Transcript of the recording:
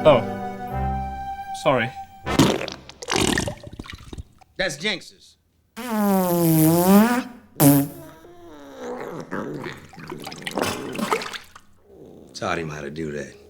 Oh. Sorry. That's Jinxers. Taught him how to do that.